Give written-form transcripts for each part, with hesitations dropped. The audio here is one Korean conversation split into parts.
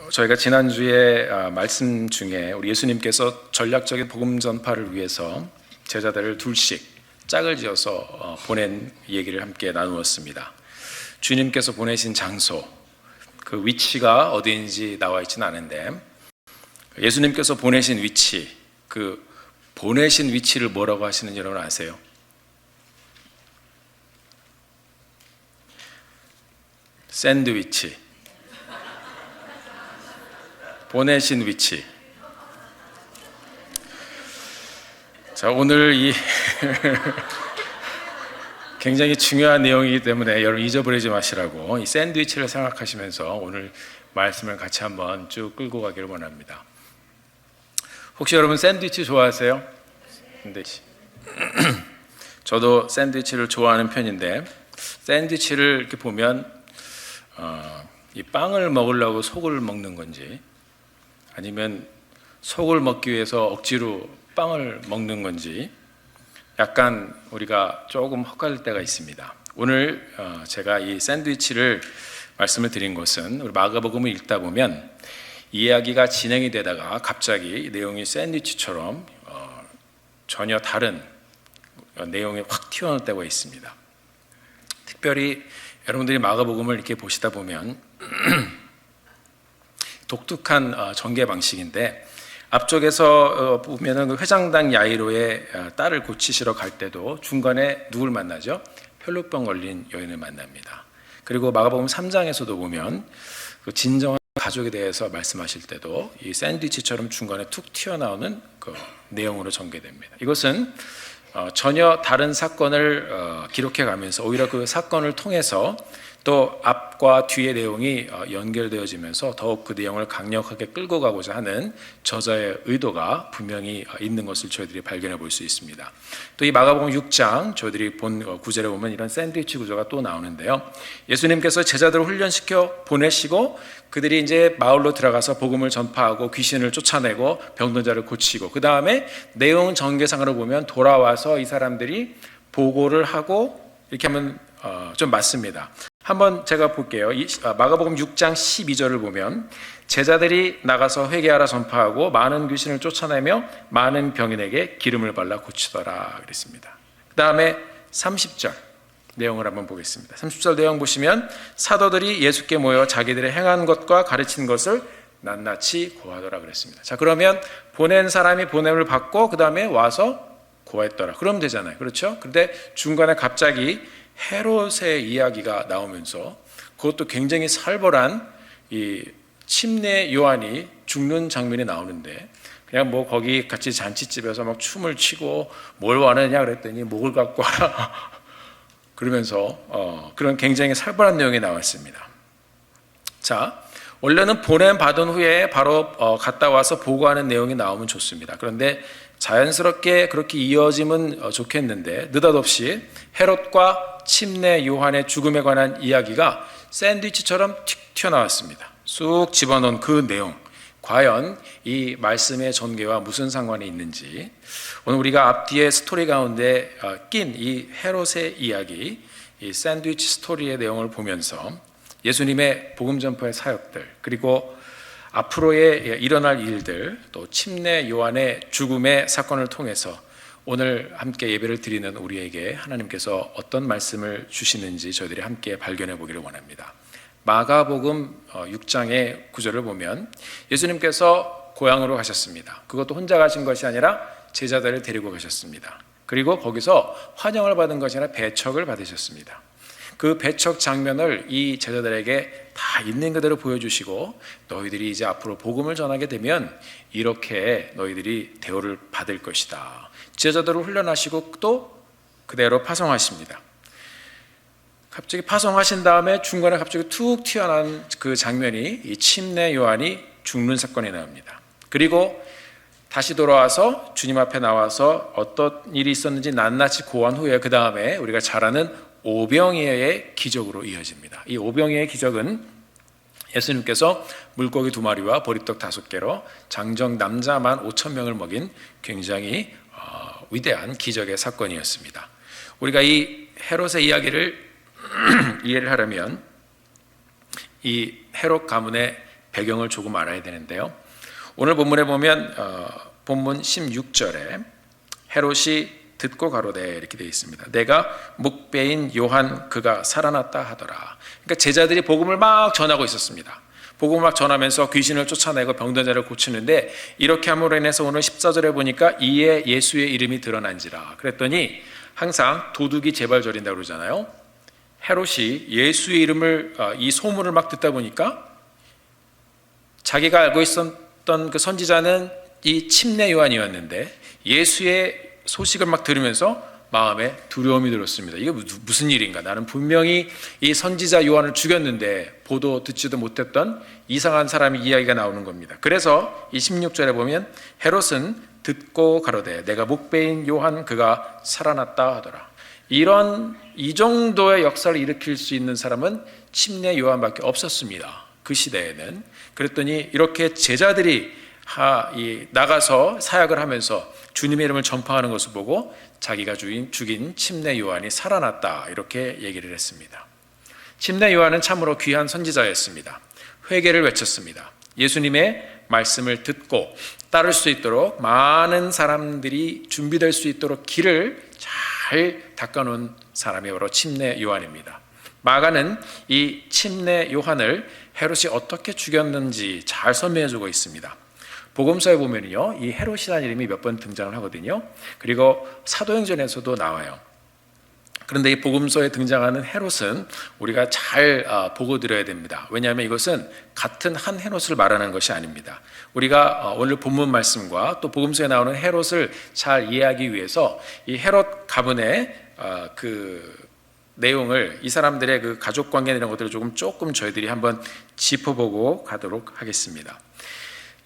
저희가 지난주에 말씀 중에 우리 예수님께서 전략적인 복음 전파를 위해서 제자들을 둘씩 짝을 지어서 보낸 얘기를 함께 나누었습니다. 주님께서 보내신 장소, 그 위치가 어디인지 나와 있지는 않은데 예수님께서 보내신 위치, 그 보내신 위치를 뭐라고 하시는지 여러분 아세요? 샌드위치. 보내신 위치. 자, 오늘 이 굉장히 중요한 내용이기 때문에 여러분 잊어버리지 마시라고 이 샌드위치를 생각하시면서 오늘 말씀을 같이 한번 쭉 끌고 가기를 원합니다. 혹시 여러분 샌드위치 좋아하세요? 샌드위치. 저도 샌드위치를 좋아하는 편인데 샌드위치를 이렇게 보면 이 빵을 먹으려고 속을 먹는 건지 아니면 속을 먹기 위해서 억지로 빵을 먹는 건지 약간 우리가 조금 헛갈릴 때가 있습니다. 오늘 제가 이 샌드위치를 말씀을 드린 것은 우리 마가복음을 읽다 보면 이야기가 진행이 되다가 갑자기 내용이 샌드위치처럼 전혀 다른 내용이 확 튀어나올 때가 있습니다. 특별히 여러분들이 마가복음을 이렇게 보시다 보면 독특한 전개 방식인데 앞쪽에서 보면은 회장당 야이로의 딸을 고치시러 갈 때도 중간에 누굴 만나죠? 혈루병 걸린 여인을 만납니다. 그리고 마가복음 3장에서도 보면 그 진정한 가족에 대해서 말씀하실 때도 이 샌드위치처럼 중간에 툭 튀어나오는 그 내용으로 전개됩니다. 이것은 전혀 다른 사건을 기록해 가면서 오히려 그 사건을 통해서 또 앞과 뒤의 내용이 연결되어지면서 더욱 그 내용을 강력하게 끌고 가고자 하는 저자의 의도가 분명히 있는 것을 저희들이 발견해 볼 수 있습니다. 또 이 마가복음 6장 저희들이 본 구절에 보면 이런 샌드위치 구조가 또 나오는데요. 예수님께서 제자들을 훈련시켜 보내시고 그들이 이제 마을로 들어가서 복음을 전파하고 귀신을 쫓아내고 병든 자를 고치고 그 다음에 내용 전개상으로 보면 돌아와서 이 사람들이 보고를 하고 이렇게 하면 좀 맞습니다. 한번 제가 볼게요. 마가복음 6장 12절을 보면 제자들이 나가서 회개하라 전파하고 많은 귀신을 쫓아내며 많은 병인에게 기름을 발라 고치더라 그랬습니다. 그 다음에 30절 내용을 한번 보겠습니다. 30절 내용 보시면 사도들이 예수께 모여 자기들의 행한 것과 가르친 것을 낱낱이 고하더라 그랬습니다. 자, 그러면 보낸 사람이 보냄을 받고 그 다음에 와서 고했더라. 그러면 되잖아요. 그렇죠? 그런데 중간에 갑자기 헤롯의 이야기가 나오면서 그것도 굉장히 살벌한 이 침례 요한이 죽는 장면이 나오는데 그냥 뭐 거기 같이 잔치집에서 막 춤을 추고 뭘 원하느냐 그랬더니 목을 갖고 와라 그러면서 그런 굉장히 살벌한 내용이 나왔습니다. 자, 원래는 보냄 받은 후에 바로 갔다 와서 보고하는 내용이 나오면 좋습니다. 그런데 자연스럽게 그렇게 이어지면 좋겠는데 느닷없이 헤롯과 침례 요한의 죽음에 관한 이야기가 샌드위치처럼 틱 튀어나왔습니다. 쑥 집어넣은 그 내용, 과연 이 말씀의 전개와 무슨 상관이 있는지 오늘 우리가 앞뒤의 스토리 가운데 낀 이 헤롯의 이야기, 이 샌드위치 스토리의 내용을 보면서 예수님의 복음 전파의 사역들 그리고 앞으로의 일어날 일들 또 침례 요한의 죽음의 사건을 통해서 오늘 함께 예배를 드리는 우리에게 하나님께서 어떤 말씀을 주시는지 저희들이 함께 발견해 보기를 원합니다. 마가복음 6장의 구절을 보면 예수님께서 고향으로 가셨습니다. 그것도 혼자 가신 것이 아니라 제자들을 데리고 가셨습니다. 그리고 거기서 환영을 받은 것이 아니라 배척을 받으셨습니다. 그 배척 장면을 이 제자들에게 다 있는 그대로 보여주시고 너희들이 이제 앞으로 복음을 전하게 되면 이렇게 너희들이 대우를 받을 것이다. 제자들을 훈련하시고 또 그대로 파송하십니다. 갑자기 파송하신 다음에 중간에 갑자기 툭 튀어나온 그 장면이 이 침례 요한이 죽는 사건이 나옵니다. 그리고 다시 돌아와서 주님 앞에 나와서 어떤 일이 있었는지 낱낱이 고한 후에 그 다음에 우리가 잘 아는 오병이어의 기적으로 이어집니다. 이 오병이어의 기적은 예수님께서 물고기 2마리와 보리떡 5개로 장정 남자만 5,000명을 먹인 굉장히 위대한 기적의 사건이었습니다. 우리가 이 헤롯의 이야기를 이해를 하려면 이 헤롯 가문의 배경을 조금 알아야 되는데요. 오늘 본문에 보면 본문 16절에 헤롯이 듣고 가로되 이렇게 되어 있습니다. 내가 목배인 요한 그가 살아났다 하더라. 그러니까 제자들이 복음을 막 전하고 있었습니다. 복음을 막 전하면서 귀신을 쫓아내고 병든 자를 고치는데, 이렇게 함으로 인해서 오늘 14절에 보니까 이에 예수의 이름이 드러난지라. 그랬더니 항상 도둑이 재발 저린다고 그러잖아요. 헤롯이 예수의 이름을 이 소문을 막 듣다 보니까 자기가 알고 있었던 그 선지자는 이 침례 요한이었는데 예수의 소식을 막 들으면서 마음에 두려움이 들었습니다. 이게 무슨 일인가? 나는 분명히 이 선지자 요한을 죽였는데 보도 듣지도 못했던 이상한 사람의 이야기가 나오는 겁니다. 그래서 이 16절에 보면 헤롯은 듣고 가로되 내가 목배인 요한 그가 살아났다 하더라. 이 정도의 역사를 일으킬 수 있는 사람은 침례 요한밖에 없었습니다. 그 시대에는. 그랬더니 이렇게 제자들이 나가서 사역을 하면서 주님의 이름을 전파하는 것을 보고 자기가 죽인 침례 요한이 살아났다, 이렇게 얘기를 했습니다. 침례 요한은 참으로 귀한 선지자였습니다. 회개를 외쳤습니다. 예수님의 말씀을 듣고 따를 수 있도록 많은 사람들이 준비될 수 있도록 길을 잘 닦아놓은 사람이 바로 침례 요한입니다. 마가는 이 침례 요한을 헤롯이 어떻게 죽였는지 잘 설명해주고 있습니다. 복음서에 보면요, 이 헤롯이라는 이름이 몇 번 등장을 하거든요. 그리고 사도행전에서도 나와요. 그런데 이 복음서에 등장하는 헤롯은 우리가 잘 보고 들어야 됩니다. 왜냐하면 이것은 같은 한 헤롯을 말하는 것이 아닙니다. 우리가 오늘 본문 말씀과 또 복음서에 나오는 헤롯을 잘 이해하기 위해서 이 헤롯 가문의 그 내용을, 이 사람들의 그 가족 관계 이런 것들을 조금 저희들이 한번 짚어보고 가도록 하겠습니다.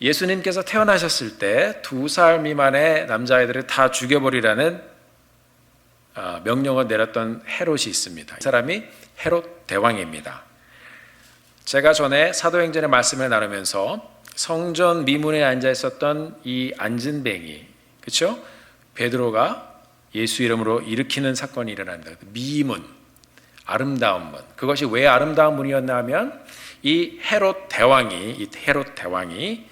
예수님께서 태어나셨을 때 2살 미만의 남자아이들을 다 죽여버리라는 명령을 내렸던 헤롯이 있습니다. 이 사람이 헤롯 대왕입니다. 제가 전에 사도행전의 말씀을 나누면서 성전 미문에 앉아 있었던 이 안진뱅이, 그렇죠? 베드로가 예수 이름으로 일으키는 사건이 일어납니다. 미문, 아름다운 문. 그것이 왜 아름다운 문이었나 하면 이 헤롯 대왕이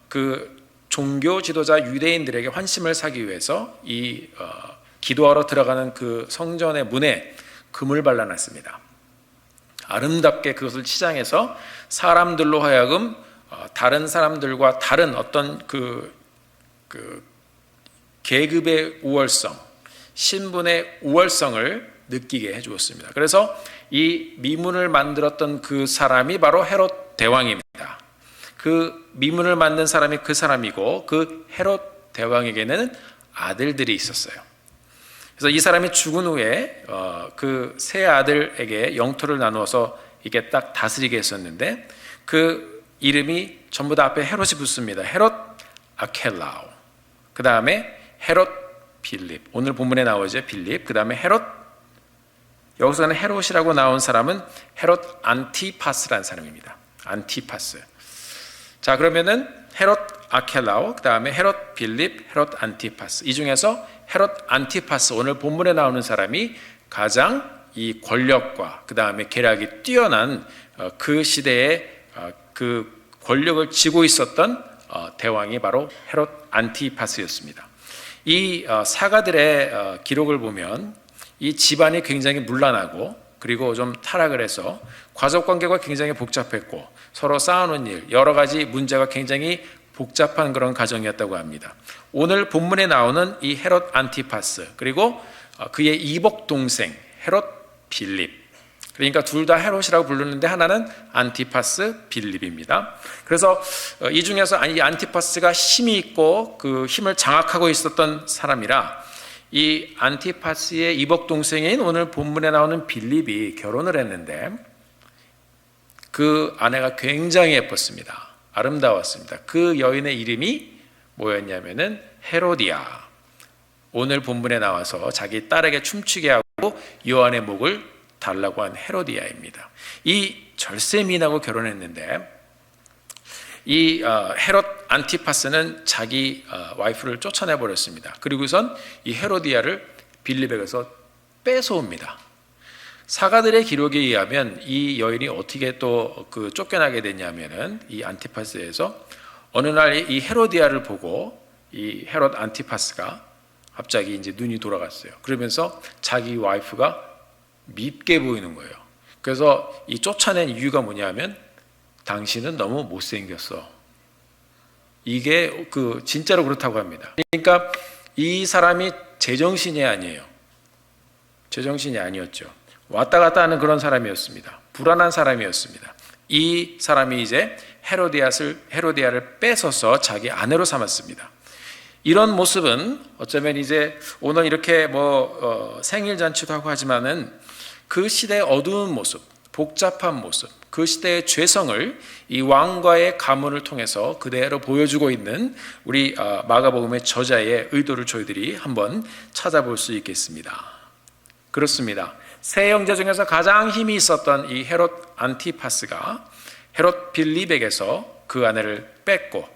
그 종교 지도자 유대인들에게 환심을 사기 위해서 이 기도하러 들어가는 그 성전의 문에 금을 발라놨습니다. 아름답게 그것을 치장해서 사람들로 하여금 다른 사람들과 다른 어떤 그 계급의 우월성, 신분의 우월성을 느끼게 해주었습니다. 그래서 이 미문을 만들었던 그 사람이 바로 헤롯 대왕입니다. 그 미문을 만든 사람이 그 사람이고, 그 헤롯 대왕에게는 아들들이 있었어요. 그래서 이 사람이 죽은 후에 그 세 아들에게 영토를 나누어서 이게 딱 다스리게 했었는데, 그 이름이 전부 다 앞에 헤롯이 붙습니다. 헤롯 아켈라오, 그 다음에 헤롯 빌립, 오늘 본문에 나오죠. 빌립, 그 다음에 헤롯, 여기서는 헤롯이라고 나온 사람은 헤롯 안티파스라는 사람입니다. 안티파스. 자, 그러면은 헤롯 아켈라오, 그 다음에 헤롯 빌립, 헤롯 안티파스. 이 중에서 헤롯 안티파스, 오늘 본문에 나오는 사람이 가장 이 권력과 그 다음에 계략이 뛰어난 그 시대에 그 권력을 쥐고 있었던 대왕이 바로 헤롯 안티파스였습니다. 이 사가들의 기록을 보면 이 집안이 굉장히 문란하고, 그리고 좀 타락을 해서 가족관계가 굉장히 복잡했고 서로 싸우는 일, 여러 가지 문제가 굉장히 복잡한 그런 가정이었다고 합니다. 오늘 본문에 나오는 이 헤롯 안티파스, 그리고 그의 이복 동생 헤롯 빌립, 그러니까 둘 다 헤롯이라고 부르는데 하나는 안티파스, 빌립입니다. 그래서 이 중에서 이 안티파스가 힘이 있고 그 힘을 장악하고 있었던 사람이라, 이 안티파스의 이복 동생인 오늘 본문에 나오는 빌립이 결혼을 했는데 그 아내가 굉장히 예뻤습니다. 아름다웠습니다. 그 여인의 이름이 뭐였냐면은 헤로디아. 오늘 본문에 나와서 자기 딸에게 춤추게 하고 요한의 목을 달라고 한 헤로디아입니다. 이 절세미인하고 결혼했는데 이 헤롯 안티파스는 자기 와이프를 쫓아내 버렸습니다. 그리고선 이 헤로디아를 빌립에게서 뺏어옵니다. 사가들의 기록에 의하면 이 여인이 어떻게 또 그 쫓겨나게 됐냐면은 이 안티파스에서 어느 날 이 헤로디아를 보고 이 헤롯 안티파스가 갑자기 이제 눈이 돌아갔어요. 그러면서 자기 와이프가 밉게 보이는 거예요. 그래서 이 쫓아낸 이유가 뭐냐면 당신은 너무 못생겼어. 이게 그 진짜로 그렇다고 합니다. 그러니까 이 사람이 제정신이 아니에요. 제정신이 아니었죠. 왔다 갔다 하는 그런 사람이었습니다. 불안한 사람이었습니다. 이 사람이 이제 헤로디아를 뺏어서 자기 아내로 삼았습니다. 이런 모습은 어쩌면 이제 오늘 이렇게 생일 잔치도 하고 하지만은 그 시대의 어두운 모습, 복잡한 모습, 그 시대의 죄성을 이 왕과의 가문을 통해서 그대로 보여주고 있는 우리 마가복음의 저자의 의도를 저희들이 한번 찾아볼 수 있겠습니다. 그렇습니다. 세 형제 중에서 가장 힘이 있었던 이 헤롯 안티파스가 헤롯 빌립에게서 그 아내를 뺏고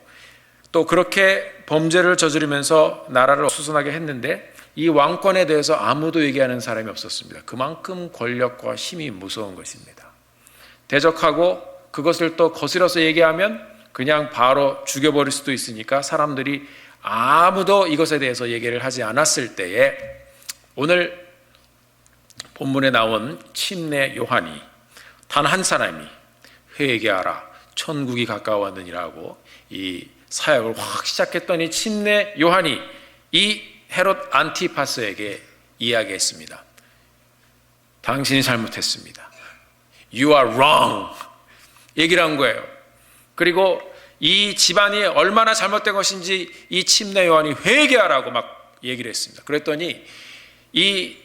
또 그렇게 범죄를 저지르면서 나라를 수순하게 했는데 이 왕권에 대해서 아무도 얘기하는 사람이 없었습니다. 그만큼 권력과 힘이 무서운 것입니다. 대적하고 그것을 또 거스려서 얘기하면 그냥 바로 죽여버릴 수도 있으니까 사람들이 아무도 이것에 대해서 얘기를 하지 않았을 때에 오늘 본문에 나온 침례 요한이 단 한 사람이 회개하라 천국이 가까워왔느니라고 이 사역을 확 시작했던 이 침례 요한이 이 헤롯 안티파스에게 이야기했습니다. 당신이 잘못했습니다. You are wrong. 얘기를 한 거예요. 그리고 이 집안이 얼마나 잘못된 것인지 이 침례 요한이 회개하라고 막 얘기를 했습니다. 그랬더니 이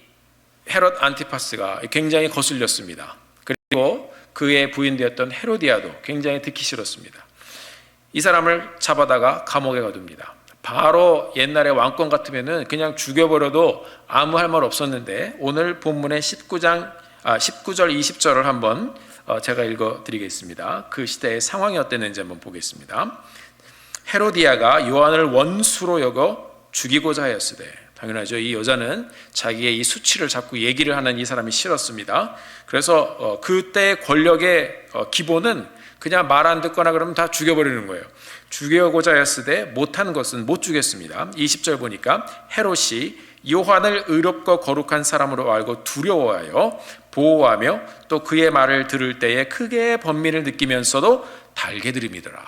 헤롯 안티파스가 굉장히 거슬렸습니다. 그리고 그의 부인되었던 헤로디아도 굉장히 듣기 싫었습니다. 이 사람을 잡아다가 감옥에 가둡니다. 바로 옛날의 왕권 같으면은 그냥 죽여버려도 아무 할 말 없었는데 오늘 본문의 19절 20절을 한번 제가 읽어드리겠습니다. 그 시대의 상황이 어땠는지 한번 보겠습니다. 헤로디아가 요한을 원수로 여겨 죽이고자 하였으되, 당연하죠. 이 여자는 자기의 이 수치를 자꾸 얘기를 하는 이 사람이 싫었습니다. 그래서 그때의 권력의 기본은 그냥 말 안 듣거나 그러면 다 죽여버리는 거예요. 죽여고자 하였으되 못한 것은 못 죽였습니다. 20절 보니까 헤롯이 요한을 의롭고 거룩한 사람으로 알고 두려워하여 보호하며 또 그의 말을 들을 때에 크게 번민을 느끼면서도 달게 들음이더라.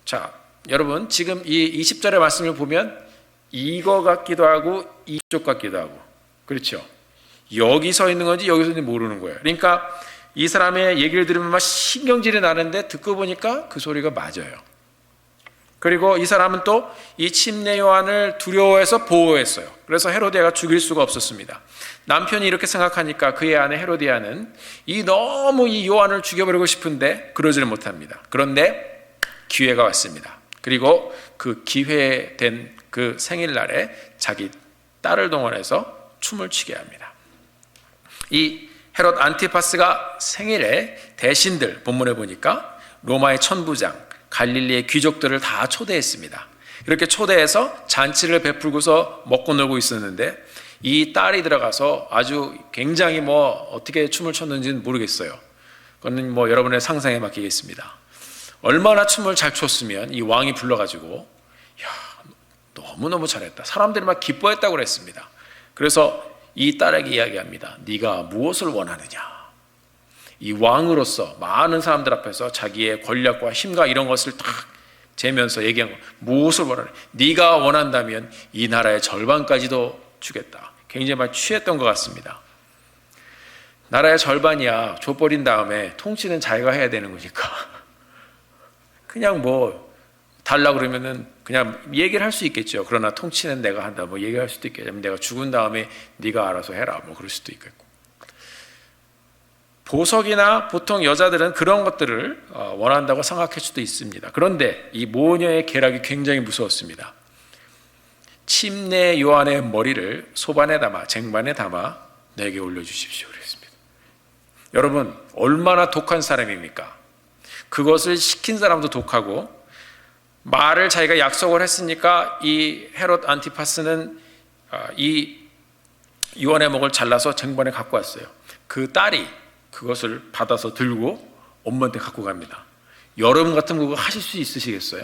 자, 여러분 지금 이 20절의 말씀을 보면 이거 같기도 하고 이쪽 같기도 하고, 그렇죠? 여기 서 있는 건지 여기 서 있는지 모르는 거예요. 그러니까 이 사람의 얘기를 들으면 막 신경질이 나는데 듣고 보니까 그 소리가 맞아요. 그리고 이 사람은 또 이 침례 요한을 두려워해서 보호했어요. 그래서 헤로디아가 죽일 수가 없었습니다. 남편이 이렇게 생각하니까 그의 아내 헤로디아는 너무 이 요한을 죽여버리고 싶은데 그러지를 못합니다. 그런데 기회가 왔습니다. 그리고 그 기회된 그 생일날에 자기 딸을 동원해서 춤을 추게 합니다. 이 헤롯 안티파스가 생일에 대신들, 본문에 보니까 로마의 천부장, 갈릴리의 귀족들을 다 초대했습니다. 이렇게 초대해서 잔치를 베풀고서 먹고 놀고 있었는데 이 딸이 들어가서 아주 굉장히 어떻게 춤을 췄는지는 모르겠어요. 그거는 여러분의 상상에 맡기겠습니다. 얼마나 춤을 잘 췄으면 이 왕이 불러가지고 야, 너무너무 잘했다. 사람들이 막 기뻐했다고 그랬습니다. 그래서 이 딸에게 이야기합니다. 네가 무엇을 원하느냐? 이 왕으로서 많은 사람들 앞에서 자기의 권력과 힘과 이런 것을 딱 재면서 얘기한 거. 무엇을 원하느냐? 네가 원한다면 이 나라의 절반까지도 주겠다. 굉장히 많이 취했던 것 같습니다. 나라의 절반이야 줘버린 다음에 통치는 자기가 해야 되는 거니까 그냥 달라 그러면은 그냥 얘기를 할 수 있겠죠. 그러나 통치는 내가 한다. 얘기할 수도 있겠죠. 내가 죽은 다음에 네가 알아서 해라. 그럴 수도 있겠고. 보석이나 보통 여자들은 그런 것들을 원한다고 생각할 수도 있습니다. 그런데 이 모녀의 계략이 굉장히 무서웠습니다. 침례 요한의 머리를 소반에 담아 쟁반에 담아 내게 올려주십시오 그랬습니다. 여러분 얼마나 독한 사람입니까? 그것을 시킨 사람도 독하고 말을 자기가 약속을 했으니까 이 헤롯 안티파스는 이 요한의 목을 잘라서 쟁반에 갖고 왔어요. 그 딸이 그것을 받아서 들고 엄마한테 갖고 갑니다. 여러분 같으면 그거 하실 수 있으시겠어요?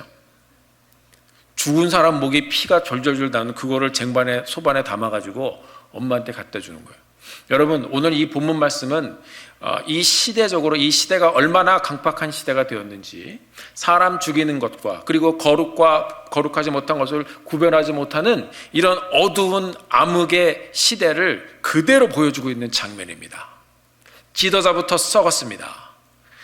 죽은 사람 목에 피가 졸졸졸 나는 그거를 쟁반에 소반에 담아가지고 엄마한테 갖다 주는 거예요. 여러분, 오늘 이 본문 말씀은 이 시대적으로 이 시대가 얼마나 강팍한 시대가 되었는지, 사람 죽이는 것과 그리고 거룩과 거룩하지 못한 것을 구별하지 못하는 이런 어두운 암흑의 시대를 그대로 보여주고 있는 장면입니다. 지도자부터 썩었습니다.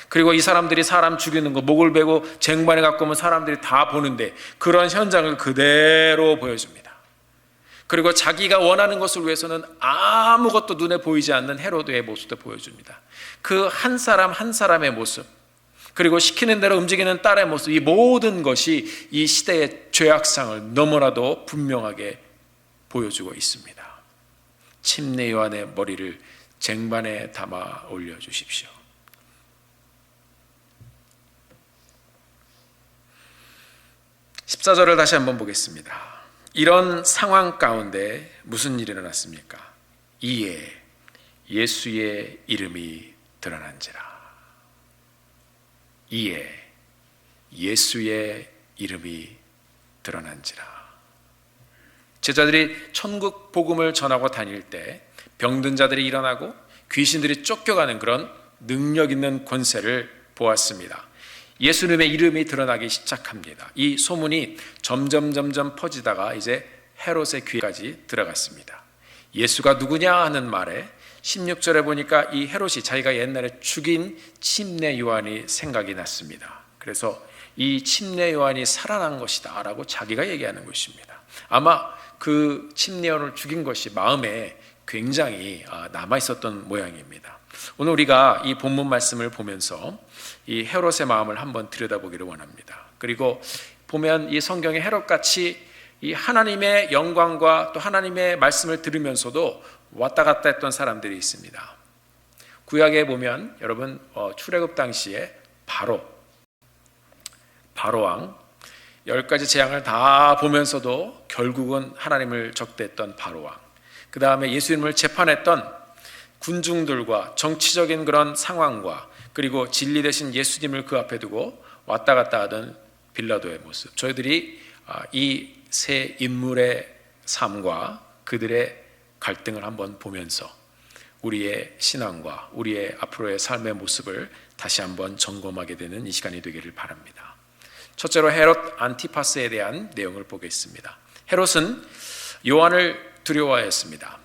그리고 이 사람들이 사람 죽이는 거, 목을 베고 쟁반에 갖고 오면 사람들이 다 보는데 그런 현장을 그대로 보여줍니다. 그리고 자기가 원하는 것을 위해서는 아무것도 눈에 보이지 않는 헤로드의 모습도 보여줍니다. 그 한 사람 한 사람의 모습, 그리고 시키는 대로 움직이는 딸의 모습, 이 모든 것이 이 시대의 죄악상을 너무나도 분명하게 보여주고 있습니다. 침례 요한의 머리를 쟁반에 담아 올려주십시오. 14절을 다시 한번 보겠습니다. 이런 상황 가운데 무슨 일이 일어났습니까? 이에 예수의 이름이 드러난지라. 이에 예수의 이름이 드러난지라. 제자들이 천국 복음을 전하고 다닐 때 병든 자들이 일어나고 귀신들이 쫓겨가는 그런 능력 있는 권세를 보았습니다. 예수님의 이름이 드러나기 시작합니다. 이 소문이 점점 퍼지다가 이제 헤롯의 귀까지 들어갔습니다. 예수가 누구냐 하는 말에 16절에 보니까 이 헤롯이 자기가 옛날에 죽인 침례 요한이 생각이 났습니다. 그래서 이 침례 요한이 살아난 것이다 라고 자기가 얘기하는 것입니다. 아마 그 침례 요한을 죽인 것이 마음에 굉장히 남아있었던 모양입니다. 오늘 우리가 이 본문 말씀을 보면서 이 헤롯의 마음을 한번 들여다보기를 원합니다. 그리고 보면 이 성경에 헤롯같이 이 하나님의 영광과 또 하나님의 말씀을 들으면서도 왔다 갔다 했던 사람들이 있습니다. 구약에 보면 여러분 출애굽 당시에 바로왕 10가지 재앙을 다 보면서도 결국은 하나님을 적대했던 바로왕, 그 다음에 예수님을 재판했던 군중들과 정치적인 그런 상황과 그리고 진리 대신 예수님을 그 앞에 두고 왔다 갔다 하던 빌라도의 모습, 저희들이 이 세 인물의 삶과 그들의 갈등을 한번 보면서 우리의 신앙과 우리의 앞으로의 삶의 모습을 다시 한번 점검하게 되는 이 시간이 되기를 바랍니다. 첫째로 헤롯 안티파스에 대한 내용을 보겠습니다. 헤롯은 요한을 두려워했습니다.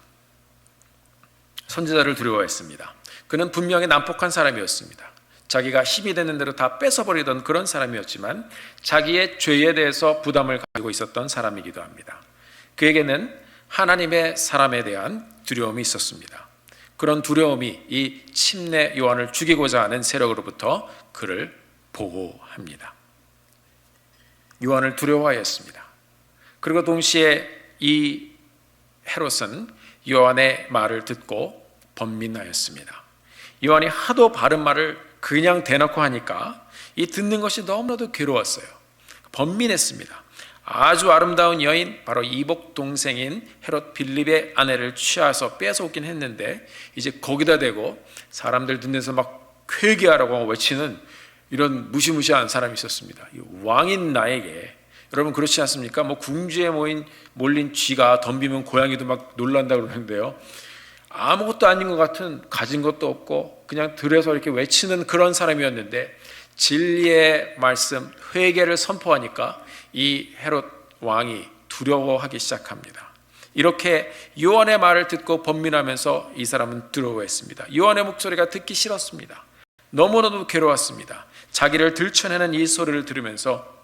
선지자를 두려워했습니다. 그는 분명히 난폭한 사람이었습니다. 자기가 힘이 되는 대로 다 뺏어버리던 그런 사람이었지만 자기의 죄에 대해서 부담을 가지고 있었던 사람이기도 합니다. 그에게는 하나님의 사람에 대한 두려움이 있었습니다. 그런 두려움이 이 침례 요한을 죽이고자 하는 세력으로부터 그를 보호합니다. 요한을 두려워하였습니다. 그리고 동시에 이 헤롯은 요한의 말을 듣고 번민하였습니다. 요한이 하도 바른 말을 그냥 대놓고 하니까 이 듣는 것이 너무나도 괴로웠어요. 번민했습니다. 아주 아름다운 여인, 바로 이복 동생인 헤롯 빌립의 아내를 취하서 뺏어오긴 했는데 이제 거기다 대고 사람들 듣는 데서 막 회개하라고 외치는 이런 무시무시한 사람이 있었습니다. 왕인 나에게, 여러분 그렇지 않습니까? 뭐 궁지에 몰린 쥐가 덤비면 고양이도 막 놀란다고 그러는데요. 아무것도 아닌 것 같은, 가진 것도 없고 그냥 들에서 이렇게 외치는 그런 사람이었는데 진리의 말씀, 회개를 선포하니까 이 헤롯 왕이 두려워하기 시작합니다. 이렇게 요한의 말을 듣고 번민하면서 이 사람은 두려워했습니다. 요한의 목소리가 듣기 싫었습니다. 너무나도 괴로웠습니다. 자기를 들춰내는 이 소리를 들으면서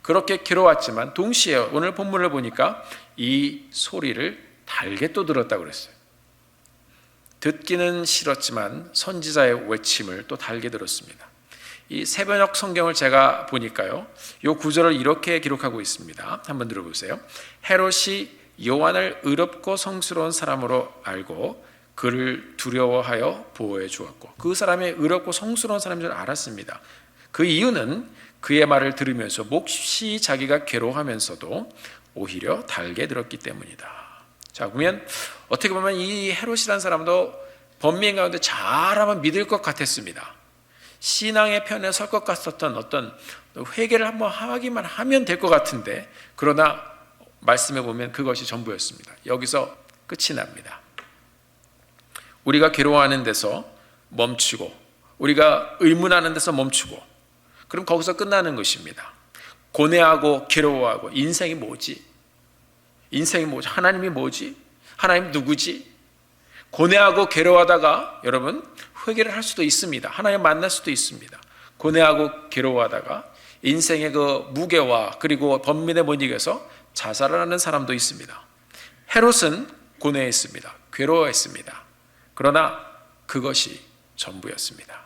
그렇게 괴로웠지만 동시에 오늘 본문을 보니까 이 소리를 달게 또 들었다고 그랬어요. 듣기는 싫었지만 선지자의 외침을 또 달게 들었습니다. 이 세번역 성경을 제가 보니까요, 이 구절을 이렇게 기록하고 있습니다. 한번 들어보세요. 헤롯이 요한을 의롭고 성스러운 사람으로 알고 그를 두려워하여 보호해 주었고, 그 사람이 의롭고 성스러운 사람인 줄 알았습니다. 그 이유는 그의 말을 들으면서 몹시 자기가 괴로워하면서도 오히려 달게 들었기 때문이다. 자, 보면 어떻게 보면 이 헤롯이라는 사람도 번민 가운데 잘하면 믿을 것 같았습니다. 신앙의 편에 설 것 같았던 어떤 회개를 한번 하기만 하면 될 것 같은데, 그러나 말씀해 보면 그것이 전부였습니다. 여기서 끝이 납니다. 우리가 괴로워하는 데서 멈추고, 우리가 의문하는 데서 멈추고, 그럼 거기서 끝나는 것입니다. 고뇌하고 괴로워하고 인생이 뭐지? 인생이 뭐지? 하나님이 뭐지? 하나님 누구지? 고뇌하고 괴로워하다가 여러분 회개를 할 수도 있습니다. 하나님 만날 수도 있습니다. 고뇌하고 괴로워하다가 인생의 그 무게와 그리고 번민에 못 이겨서 자살을 하는 사람도 있습니다. 헤롯은 고뇌했습니다. 괴로워했습니다. 그러나 그것이 전부였습니다.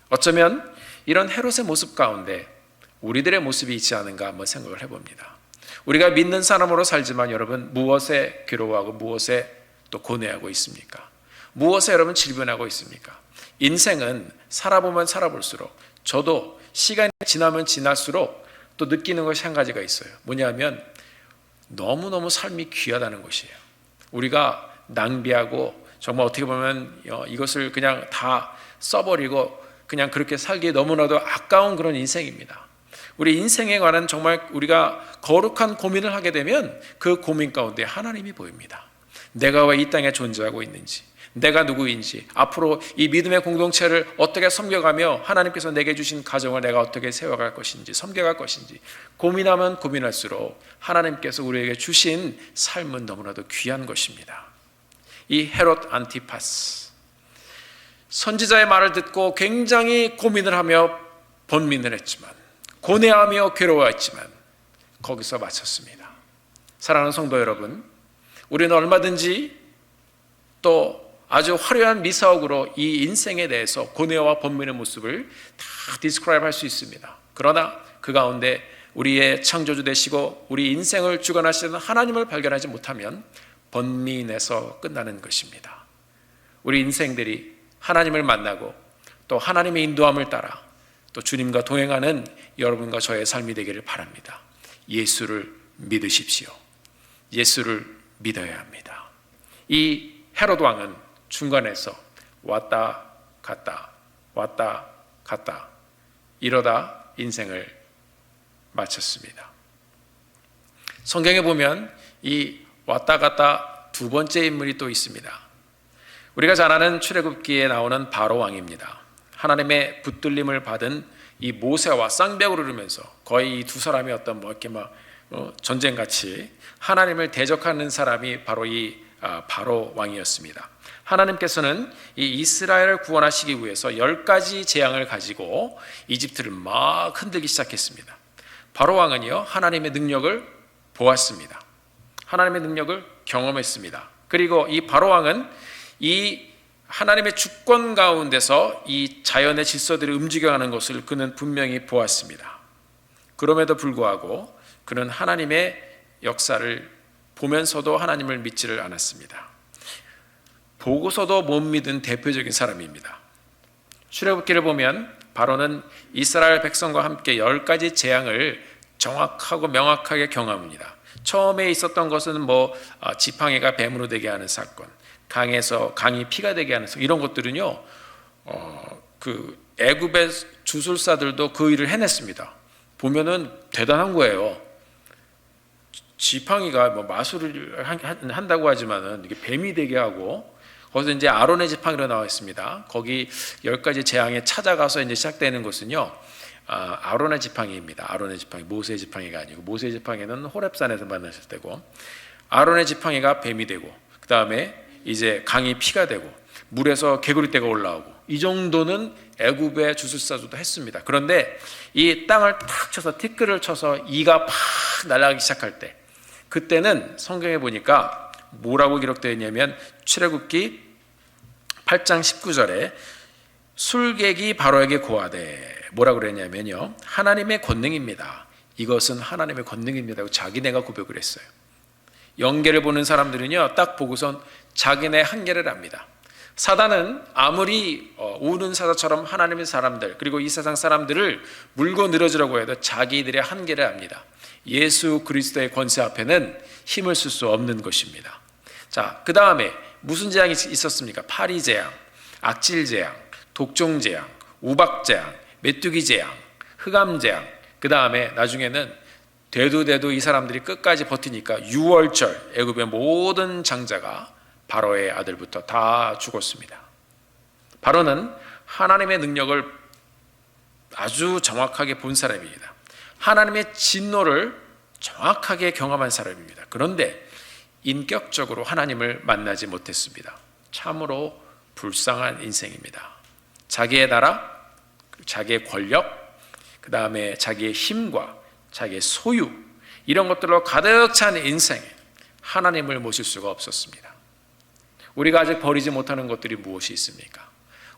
어쩌면 이런 헤롯의 모습 가운데 우리들의 모습이 있지 않은가 한번 생각을 해봅니다. 우리가 믿는 사람으로 살지만 여러분 무엇에 괴로워하고 무엇에 또 고뇌하고 있습니까? 무엇에 여러분 질변하고 있습니까? 인생은 살아보면 살아볼수록, 저도 시간이 지나면 지날수록 또 느끼는 것이 한 가지가 있어요. 뭐냐면 너무너무 삶이 귀하다는 것이에요. 우리가 낭비하고 정말 어떻게 보면 이것을 그냥 다 써버리고 그냥 그렇게 살기에 너무나도 아까운 그런 인생입니다. 우리 인생에 관한 정말 우리가 거룩한 고민을 하게 되면 그 고민 가운데 하나님이 보입니다. 내가 왜 이 땅에 존재하고 있는지, 내가 누구인지, 앞으로 이 믿음의 공동체를 어떻게 섬겨가며 하나님께서 내게 주신 가정을 내가 어떻게 세워갈 것인지, 섬겨갈 것인지 고민하면 고민할수록 하나님께서 우리에게 주신 삶은 너무나도 귀한 것입니다. 이 헤롯 안티파스, 선지자의 말을 듣고 굉장히 고민을 하며 번민을 했지만, 고뇌하며 괴로워했지만 거기서 마쳤습니다. 사랑하는 성도 여러분, 우리는 얼마든지 또 아주 화려한 미사옥으로 이 인생에 대해서 고뇌와 번민의 모습을 다 디스크라이브 할 수 있습니다. 그러나 그 가운데 우리의 창조주 되시고 우리 인생을 주관하시는 하나님을 발견하지 못하면 번민에서 끝나는 것입니다. 우리 인생들이 하나님을 만나고 또 하나님의 인도함을 따라 또 주님과 동행하는 여러분과 저의 삶이 되기를 바랍니다. 예수를 믿으십시오. 예수를 믿어야 합니다. 이 헤롯 왕은 중간에서 왔다 갔다 왔다 갔다 이러다 인생을 마쳤습니다. 성경에 보면 이 왔다 갔다 두 번째 인물이 또 있습니다. 우리가 잘 아는 출애굽기에 나오는 바로 왕입니다. 하나님의 붙들림을 받은 이 모세와 쌍벽을 이루면서 거의 이 두 사람이 어떤 이렇게 전쟁같이 하나님을 대적하는 사람이 바로 이 바로 왕이었습니다. 하나님께서는 이 이스라엘을 구원하시기 위해서 10가지 재앙을 가지고 이집트를 막 흔들기 시작했습니다. 바로 왕은요, 하나님의 능력을 보았습니다. 하나님의 능력을 경험했습니다. 그리고 이 바로 왕은 이 하나님의 주권 가운데서 이 자연의 질서들이 움직여가는 것을 그는 분명히 보았습니다. 그럼에도 불구하고 그는 하나님의 역사를 보면서도 하나님을 믿지를 않았습니다. 보고서도 못 믿은 대표적인 사람입니다. 출애굽기를 보면 바로는 이스라엘 백성과 함께 10가지 재앙을 정확하고 명확하게 경험합니다. 처음에 있었던 것은 지팡이가 뱀으로 되게 하는 사건, 강에서 강이 피가 되게 하는 사건, 이런 것들은요, 그 애굽의 주술사들도 그 일을 해냈습니다. 보면은 대단한 거예요. 지팡이가 마술을 한다고 하지만은 이게 뱀이 되게 하고, 거기서 이제 아론의 지팡이로 나와 있습니다. 거기 10가지 재앙에 찾아가서 이제 시작되는 것은요, 아론의 지팡이입니다. 아론의 지팡이, 모세의 지팡이가 아니고, 모세의 지팡이는 호렙산에서 만났을 때고, 아론의 지팡이가 뱀이 되고, 그 다음에 이제 강이 피가 되고, 물에서 개구리떼가 올라오고, 이 정도는 애굽의 주술사들도 했습니다. 그런데 이 땅을 탁 쳐서 티끌을 쳐서 이가 팍 날아가기 시작할 때, 그때는 성경에 보니까 뭐라고 기록되어 있냐면 출애굽기 8장 19절에 술객이 바로에게 고하되, 뭐라고 그랬냐면요, 하나님의 권능입니다. 이것은 하나님의 권능입니다. 자기네가 고백을 했어요. 영계를 보는 사람들은요, 딱 보고선 자기네 한계를 압니다. 사단은 아무리 우는 사자처럼 하나님의 사람들, 그리고 이 세상 사람들을 물고 늘어지려고 해도 자기들의 한계를 압니다. 예수 그리스도의 권세 앞에는 힘을 쓸 수 없는 것입니다. 자, 그 다음에 무슨 재앙이 있었습니까? 파리 재앙, 악질 재앙, 독종 재앙, 우박 재앙, 메뚜기 재앙, 흑암 재앙. 그 다음에 나중에는 되도 이 사람들이 끝까지 버티니까 유월절, 애굽의 모든 장자가 바로의 아들부터 다 죽었습니다. 바로는 하나님의 능력을 아주 정확하게 본 사람입니다. 하나님의 진노를 정확하게 경험한 사람입니다. 그런데 인격적으로 하나님을 만나지 못했습니다. 참으로 불쌍한 인생입니다. 자기의 나라, 자기의 권력, 그 다음에 자기의 힘과 자기의 소유, 이런 것들로 가득 찬 인생에 하나님을 모실 수가 없었습니다. 우리가 아직 버리지 못하는 것들이 무엇이 있습니까?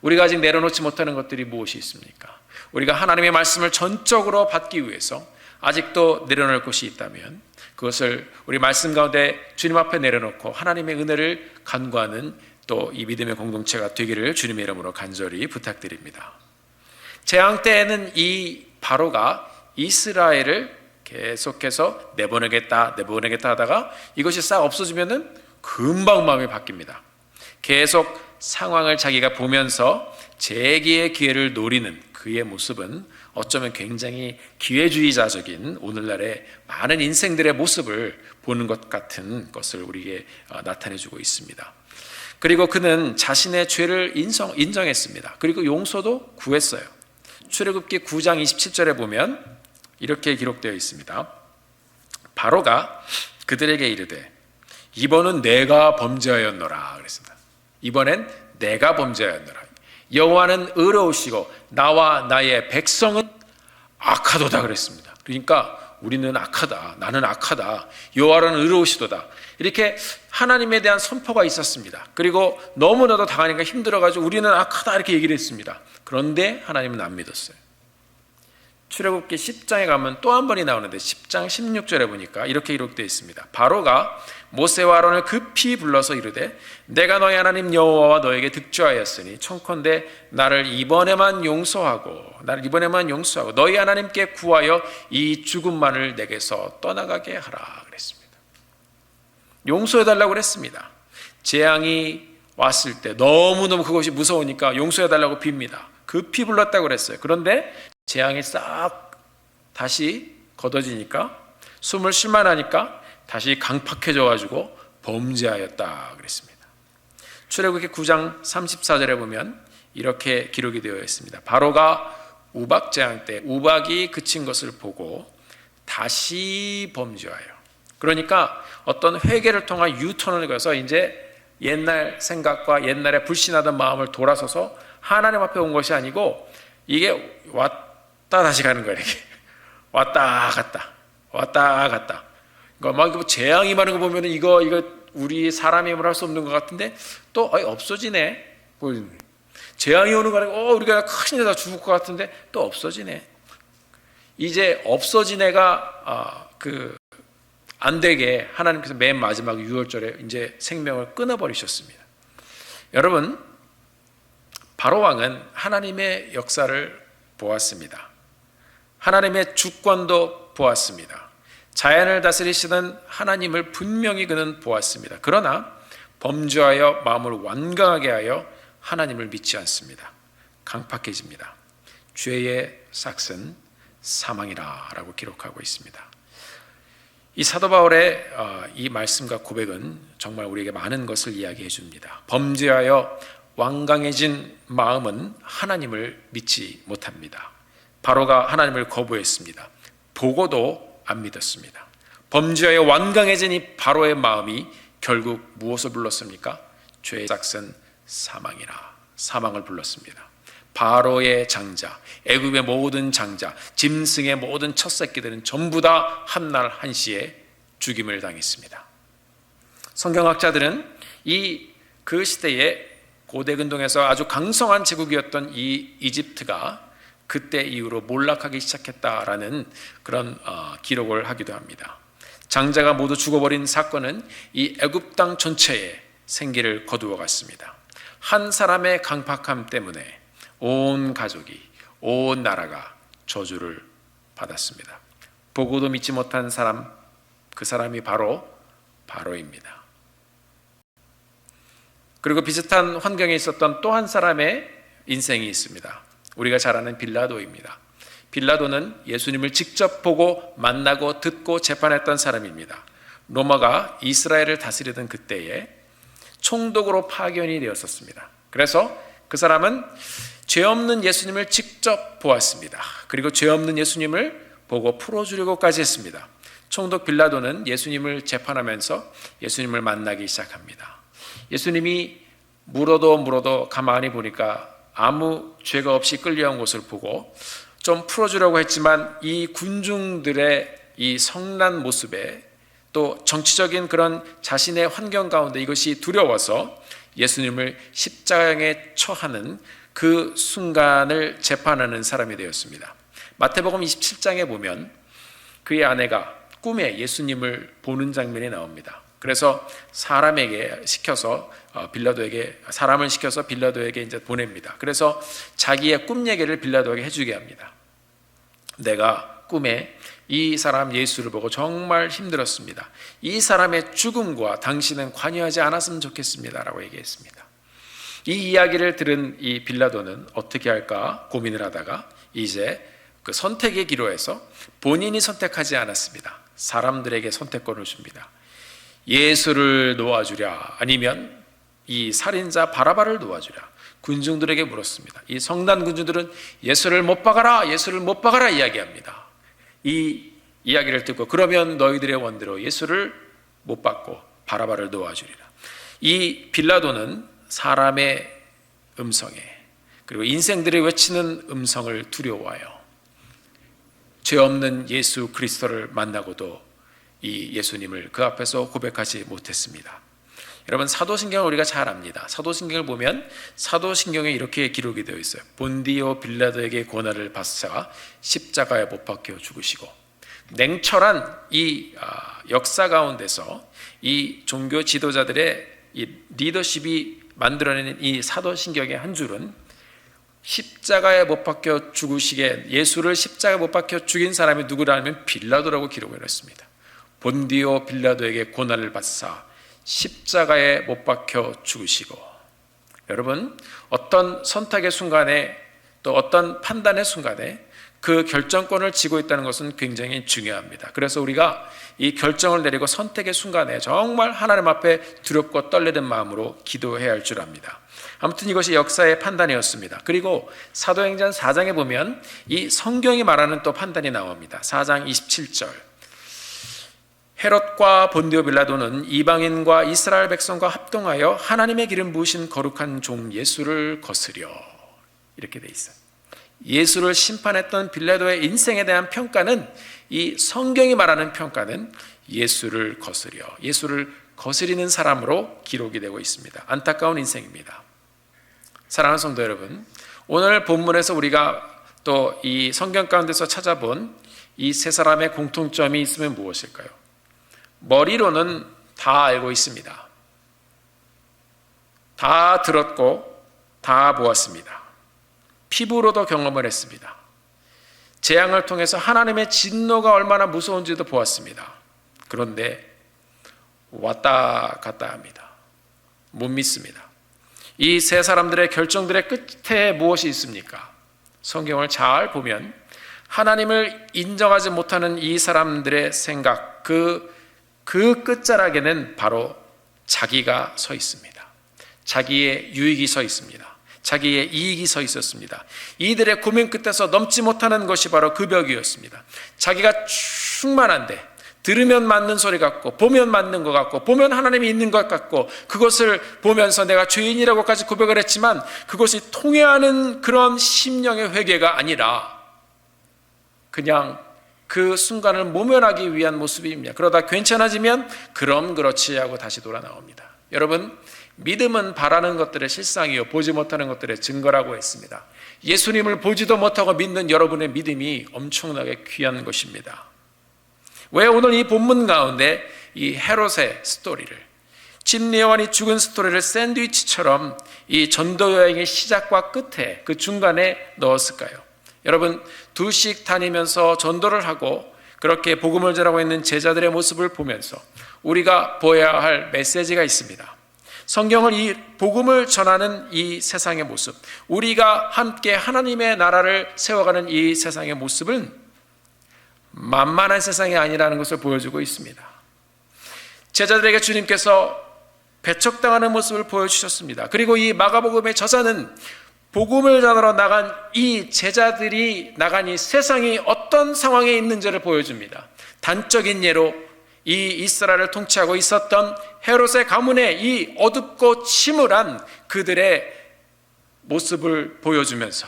우리가 아직 내려놓지 못하는 것들이 무엇이 있습니까? 우리가 하나님의 말씀을 전적으로 받기 위해서 아직도 내려놓을 것이 있다면 그것을 우리 말씀 가운데 주님 앞에 내려놓고 하나님의 은혜를 간구하는 또 이 믿음의 공동체가 되기를 주님의 이름으로 간절히 부탁드립니다. 재앙 때에는 이 바로가 이스라엘을 계속해서 내보내겠다 하다가 이것이 싹 없어지면은 금방 마음이 바뀝니다. 계속 상황을 자기가 보면서 재기의 기회를 노리는 그의 모습은 어쩌면 굉장히 기회주의자적인 오늘날의 많은 인생들의 모습을 보는 것 같은 것을 우리에게 나타내주고 있습니다. 그리고 그는 자신의 죄를 인정했습니다. 그리고 용서도 구했어요. 출애굽기 9장 27절에 보면 이렇게 기록되어 있습니다. 바로가 그들에게 이르되 이번은 내가 범죄하였노라 그랬습니다. 이번엔 내가 범죄하였노라. 여호와는 의로우시고 나와 나의 백성은 악하도다 그랬습니다. 그러니까 우리는 악하다, 나는 악하다, 여호와는 의로우시도다, 이렇게 하나님에 대한 선포가 있었습니다. 그리고 너무나도 당하니까 힘들어가지고 우리는 악하다 이렇게 얘기를 했습니다. 그런데 하나님은 안 믿었어요. 출애굽기 10장에 가면 또 한 번이 나오는데 10장 16절에 보니까 이렇게 기록되어 있습니다. 바로가 모세와 아론을 급히 불러서 이르되 내가 너희 하나님 여호와와 너에게 득죄하였으니 청컨대 나를 이번에만 용서하고 너희 하나님께 구하여 이 죽음만을 내게서 떠나가게 하라 그랬습니다. 용서해달라고 그랬습니다. 재앙이 왔을 때 너무너무 그것이 무서우니까 용서해달라고 빕니다. 급히 불렀다고 그랬어요. 그런데 재앙이 싹 다시 걷어지니까 숨을 쉴만하니까 다시 강팍해져가지고 범죄하였다 그랬습니다. 출애굽기 9장 34절에 보면 이렇게 기록이 되어 있습니다. 바로가 우박 재앙 때 우박이 그친 것을 보고 다시 범죄하여, 그러니까 어떤 회개를 통한 유턴을 거해서 이제 옛날 생각과 옛날에 불신하던 마음을 돌아서서 하나님 앞에 온 것이 아니고 이게 왔다 다시 가는 거예요. 이렇게 왔다 갔다. 그러니까 막 재앙이 많은 거 보면은 이거 우리 사람이 뭘 할 수 없는 것 같은데 또 없어지네. 재앙이 오는 거 아니고 우리가 큰일 나다 죽을 것 같은데 또 없어지네. 이제 없어진 애가 안 되게 하나님께서 맨 마지막 6월절에 이제 생명을 끊어버리셨습니다. 여러분, 바로 왕은 하나님의 역사를 보았습니다. 하나님의 주권도 보았습니다. 자연을 다스리시는 하나님을 분명히 그는 보았습니다. 그러나 범죄하여 마음을 완강하게 하여 하나님을 믿지 않습니다. 강팍해집니다. 죄의 삭은 사망이라 라고 기록하고 있습니다. 이 사도 바울의 이 말씀과 고백은 정말 우리에게 많은 것을 이야기해 줍니다. 범죄하여 완강해진 마음은 하나님을 믿지 못합니다. 바로가 하나님을 거부했습니다. 보고도 안 믿었습니다. 범죄하여 완강해진 이 바로의 마음이 결국 무엇을 불렀습니까? 죄의 삭은 사망이라, 사망을 불렀습니다. 바로의 장자, 애굽의 모든 장자, 짐승의 모든 첫 새끼들은 전부 다 한날 한시에 죽임을 당했습니다. 성경학자들은 그 시대에 고대 근동에서 아주 강성한 제국이었던 이 이집트가 그때 이후로 몰락하기 시작했다라는 그런 기록을 하기도 합니다. 장자가 모두 죽어버린 사건은 이 애굽 땅 전체에 생기를 거두어 갔습니다. 한 사람의 강팍함 때문에 온 가족이, 온 나라가 저주를 받았습니다. 보고도 믿지 못한 사람, 그 사람이 바로 바로입니다. 그리고 비슷한 환경에 있었던 또 한 사람의 인생이 있습니다. 우리가 잘 아는 빌라도입니다. 빌라도는 예수님을 직접 보고 만나고 듣고 재판했던 사람입니다. 로마가 이스라엘을 다스리던 그때에 총독으로 파견이 되었었습니다. 그래서 그 사람은 죄 없는 예수님을 직접 보았습니다. 그리고 죄 없는 예수님을 보고 풀어주려고까지 했습니다. 총독 빌라도는 예수님을 재판하면서 예수님을 만나기 시작합니다. 예수님이 물어도 가만히 보니까 아무 죄가 없이 끌려온 것을 보고 좀 풀어주려고 했지만 이 군중들의 이 성난 모습에 또 정치적인 그런 자신의 환경 가운데 이것이 두려워서 예수님을 십자가에 처하는 그 순간을 재판하는 사람이 되었습니다. 마태복음 27장에 보면 그의 아내가 꿈에 예수님을 보는 장면이 나옵니다. 그래서 사람을 시켜서 빌라도에게 이제 보냅니다. 그래서 자기의 꿈 얘기를 빌라도에게 해주게 합니다. 내가 꿈에 이 사람 예수를 보고 정말 힘들었습니다. 이 사람의 죽음과 당신은 관여하지 않았으면 좋겠습니다 라고 얘기했습니다. 이 이야기를 들은 이 빌라도는 어떻게 할까 고민을 하다가 이제 그 선택의 기로에서 본인이 선택하지 않았습니다. 사람들에게 선택권을 줍니다. 예수를 놓아주랴 아니면 이 살인자 바라바를 놓아주랴. 군중들에게 물었습니다. 이 성난 군중들은 예수를 못 박아라 이야기합니다. 이 이야기를 듣고 그러면 너희들의 원대로 예수를 못 박고 바라바를 놓아주리라. 이 빌라도는 사람의 음성에 그리고 인생들이 외치는 음성을 두려워하여 죄 없는 예수 그리스도를 만나고도 이 예수님을 그 앞에서 고백하지 못했습니다. 여러분 사도신경을 우리가 잘 압니다. 사도신경을 보면 사도신경에 이렇게 기록이 되어 있어요. 본디오 빌라도에게 고난을 받사 십자가에 못 박혀 죽으시고. 냉철한 이 역사 가운데서 이 종교 지도자들의 이 리더십이 만들어내는 이 사도신경의 한 줄은 십자가에 못 박혀 죽으시게 예수를 십자가에 못 박혀 죽인 사람이 누구라면 빌라도라고 기록을 했습니다. 본디오 빌라도에게 고난을 받사 십자가에 못 박혀 죽으시고. 여러분 어떤 선택의 순간에 또 어떤 판단의 순간에 그 결정권을 쥐고 있다는 것은 굉장히 중요합니다. 그래서 우리가 이 결정을 내리고 선택의 순간에 정말 하나님 앞에 두렵고 떨리는 마음으로 기도해야 할 줄 압니다. 아무튼 이것이 역사의 판단이었습니다. 그리고 사도행전 4장에 보면 이 성경이 말하는 또 판단이 나옵니다. 4장 27절 헤롯과 본디오 빌라도는 이방인과 이스라엘 백성과 합동하여 하나님의 기름 부으신 거룩한 종 예수를 거스려. 이렇게 돼 있어요. 예수를 심판했던 빌라도의 인생에 대한 평가는 이 성경이 말하는 평가는 예수를 거스려 예수를 거스리는 사람으로 기록이 되고 있습니다. 안타까운 인생입니다. 사랑하는 성도 여러분, 오늘 본문에서 우리가 또 이 성경 가운데서 찾아본 이 세 사람의 공통점이 있으면 무엇일까요? 머리로는 다 알고 있습니다. 다 들었고 다 보았습니다. 피부로도 경험을 했습니다. 재앙을 통해서 하나님의 진노가 얼마나 무서운지도 보았습니다. 그런데 왔다 갔다 합니다. 못 믿습니다. 이 세 사람들의 결정들의 끝에 무엇이 있습니까? 성경을 잘 보면 하나님을 인정하지 못하는 이 사람들의 생각, 그 끝자락에는 바로 자기가 서 있습니다. 자기의 유익이 서 있습니다. 자기의 이익이 서 있었습니다. 이들의 고민 끝에서 넘지 못하는 것이 바로 그 벽이었습니다. 자기가 충만한데 들으면 맞는 소리 같고 보면 맞는 것 같고 보면 하나님이 있는 것 같고 그것을 보면서 내가 죄인이라고까지 고백을 했지만 그것이 통해하는 그런 심령의 회개가 아니라 그냥 그 순간을 모면하기 위한 모습입니다. 그러다 괜찮아지면 그럼 그렇지 하고 다시 돌아 나옵니다. 여러분, 믿음은 바라는 것들의 실상이요 보지 못하는 것들의 증거라고 했습니다. 예수님을 보지도 못하고 믿는 여러분의 믿음이 엄청나게 귀한 것입니다. 왜 오늘 이 본문 가운데 이 헤롯의 스토리를, 침례 요한이 죽은 스토리를 샌드위치처럼 이 전도 여행의 시작과 끝에 그 중간에 넣었을까요? 여러분, 2씩 다니면서 전도를 하고 그렇게 복음을 전하고 있는 제자들의 모습을 보면서 우리가 보아야 할 메시지가 있습니다. 성경을 이 복음을 전하는 이 세상의 모습, 우리가 함께 하나님의 나라를 세워가는 이 세상의 모습은 만만한 세상이 아니라는 것을 보여주고 있습니다. 제자들에게 주님께서 배척당하는 모습을 보여주셨습니다. 그리고 이 마가복음의 저자는 복음을 전하러 나간 이 제자들이 나간 이 세상이 어떤 상황에 있는지를 보여줍니다. 단적인 예로 이 이스라엘을 통치하고 있었던 헤롯의 가문에 이 어둡고 침울한 그들의 모습을 보여주면서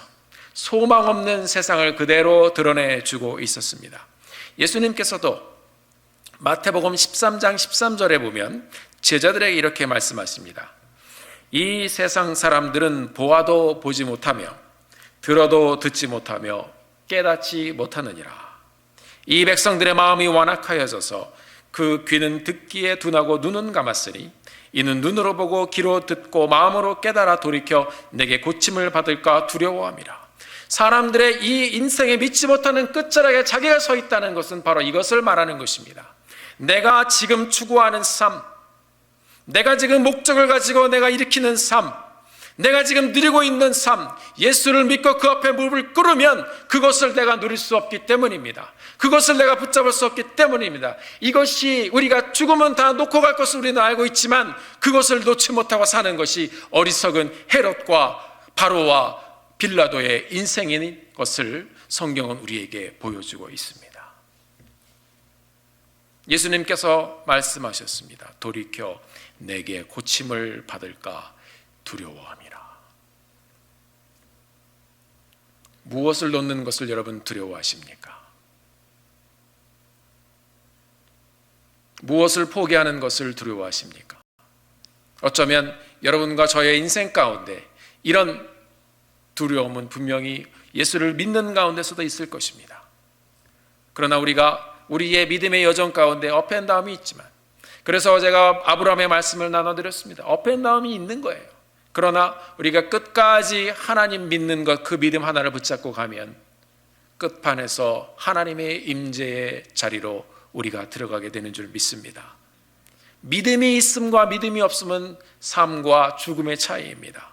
소망 없는 세상을 그대로 드러내주고 있었습니다. 예수님께서도 마태복음 13장 13절에 보면 제자들에게 이렇게 말씀하십니다. 이 세상 사람들은 보아도 보지 못하며 들어도 듣지 못하며 깨닫지 못하느니라. 이 백성들의 마음이 완악하여져서 그 귀는 듣기에 둔하고 눈은 감았으니 이는 눈으로 보고 귀로 듣고 마음으로 깨달아 돌이켜 내게 고침을 받을까 두려워함이라. 사람들의 이 인생에 믿지 못하는 끝자락에 자기가 서 있다는 것은 바로 이것을 말하는 것입니다. 내가 지금 추구하는 삶, 내가 지금 목적을 가지고 내가 일으키는 삶, 내가 지금 누리고 있는 삶, 예수를 믿고 그 앞에 무릎을 꿇으면 그것을 내가 누릴 수 없기 때문입니다. 그것을 내가 붙잡을 수 없기 때문입니다. 이것이 우리가 죽으면 다 놓고 갈 것을 우리는 알고 있지만 그것을 놓지 못하고 사는 것이 어리석은 헤롯과 바로와 빌라도의 인생인 것을 성경은 우리에게 보여주고 있습니다. 예수님께서 말씀하셨습니다. 돌이켜 내게 고침을 받을까 두려워함이라. 무엇을 놓는 것을 여러분 두려워하십니까? 무엇을 포기하는 것을 두려워하십니까? 어쩌면 여러분과 저의 인생 가운데 이런 두려움은 분명히 예수를 믿는 가운데서도 있을 것입니다. 그러나 우리의 믿음의 여정 가운데 업앤다운이 있지만, 그래서 제가 아브라함의 말씀을 나눠드렸습니다. 업앤다운이 있는 거예요. 그러나 우리가 끝까지 하나님 믿는 것, 그 믿음 하나를 붙잡고 가면 끝판에서 하나님의 임재의 자리로 우리가 들어가게 되는 줄 믿습니다. 믿음이 있음과 믿음이 없음은 삶과 죽음의 차이입니다.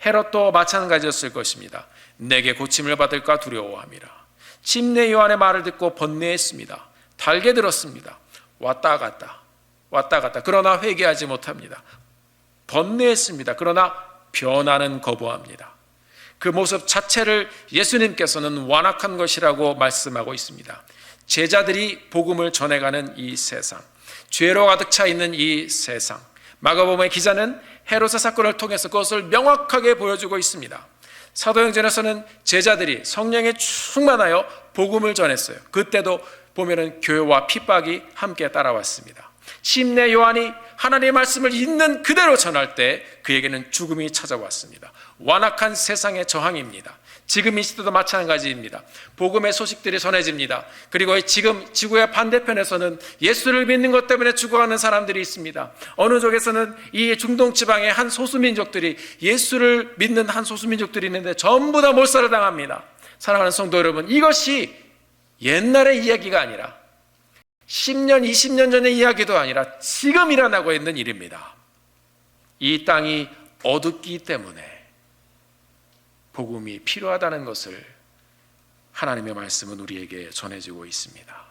헤롯도 마찬가지였을 것입니다. 내게 고침을 받을까 두려워함이라. 침례 요한의 말을 듣고 번뇌했습니다. 달게 들었습니다. 왔다 갔다. 그러나 회개하지 못합니다. 번뇌했습니다. 그러나 변화는 거부합니다. 그 모습 자체를 예수님께서는 완악한 것이라고 말씀하고 있습니다. 제자들이 복음을 전해가는 이 세상, 죄로 가득 차 있는 이 세상, 마가복음의 기자는 헤롯의 사건을 통해서 그것을 명확하게 보여주고 있습니다. 사도행전에서는 제자들이 성령에 충만하여 복음을 전했어요. 그때도 보면은 교회와 핍박이 함께 따라왔습니다. 침례 요한이 하나님의 말씀을 있는 그대로 전할 때 그에게는 죽음이 찾아왔습니다. 완악한 세상의 저항입니다. 지금 이 시대도 마찬가지입니다. 복음의 소식들이 전해집니다. 그리고 지금 지구의 반대편에서는 예수를 믿는 것 때문에 죽어가는 사람들이 있습니다. 어느 쪽에서는 이 중동 지방의 한 소수민족들이 예수를 믿는 한 소수민족들이 있는데 전부 다 몰살을 당합니다. 사랑하는 성도 여러분, 이것이 옛날의 이야기가 아니라 10년, 20년 전의 이야기도 아니라 지금 일어나고 있는 일입니다. 이 땅이 어둡기 때문에 복음이 필요하다는 것을 하나님의 말씀은 우리에게 전해주고 있습니다.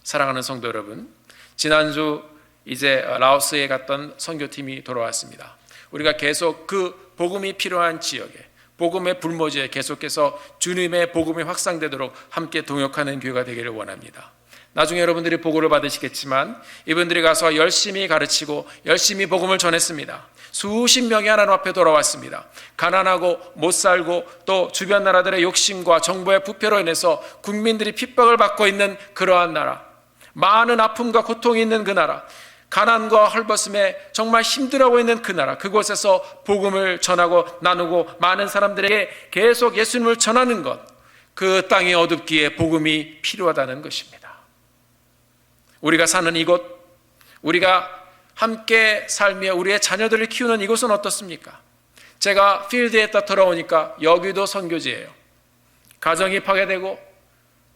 사랑하는 성도 여러분, 지난주 이제 라오스에 갔던 선교팀이 돌아왔습니다. 우리가 계속 그 복음이 필요한 지역에, 복음의 불모지에 계속해서 주님의 복음이 확산되도록 함께 동역하는 교회가 되기를 원합니다. 나중에 여러분들이 보고를 받으시겠지만 이분들이 가서 열심히 가르치고 열심히 복음을 전했습니다. 수십 명이 하나님 앞에 돌아왔습니다. 가난하고 못 살고 또 주변 나라들의 욕심과 정부의 부패로 인해서 국민들이 핍박을 받고 있는 그러한 나라, 많은 아픔과 고통이 있는 그 나라, 가난과 헐벗음에 정말 힘들어하고 있는 그 나라, 그곳에서 복음을 전하고 나누고 많은 사람들에게 계속 예수님을 전하는 것, 그 땅이 어둡기에 복음이 필요하다는 것입니다. 우리가 사는 이곳, 우리가 함께 살며 우리의 자녀들을 키우는 이곳은 어떻습니까? 제가 필드에 있다 돌아오니까 여기도 선교지예요. 가정이 파괴되고,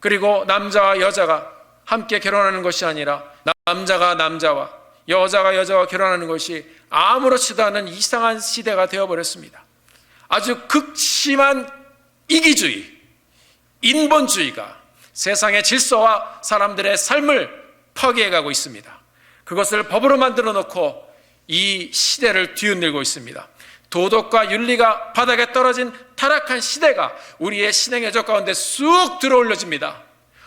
그리고 남자와 여자가 함께 결혼하는 것이 아니라 남자가 남자와 여자가 여자와 결혼하는 것이 아무렇지도 않은 이상한 시대가 되어버렸습니다. 아주 극심한 이기주의, 인본주의가 세상의 질서와 사람들의 삶을 파괴해가고 있습니다. 그것을 법으로 만들어 놓고 이 시대를 뒤흔들고 있습니다. 도덕과 윤리가 바닥에 떨어진 타락한 시대가 우리의 신앙의 적 가운데 쑥 들어올려집니다.